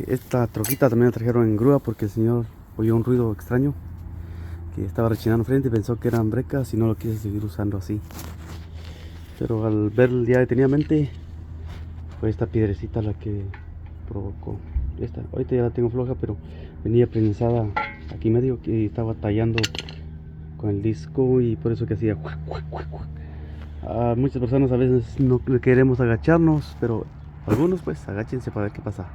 que esta troquita también la trajeron en grúa porque el señor oyó un ruido extraño que estaba rechinando frente y pensó que eran brecas y no lo quise seguir usando así. Pero al ver ya detenidamente fue esta piedrecita la que provocó. Ahorita ya la tengo floja, pero venía prensada aquí medio que estaba tallando con el disco y por eso que hacía cuac, cuac, cuac, cuac. Muchas personas a veces no queremos agacharnos, pero algunos pues agáchense para ver qué pasa.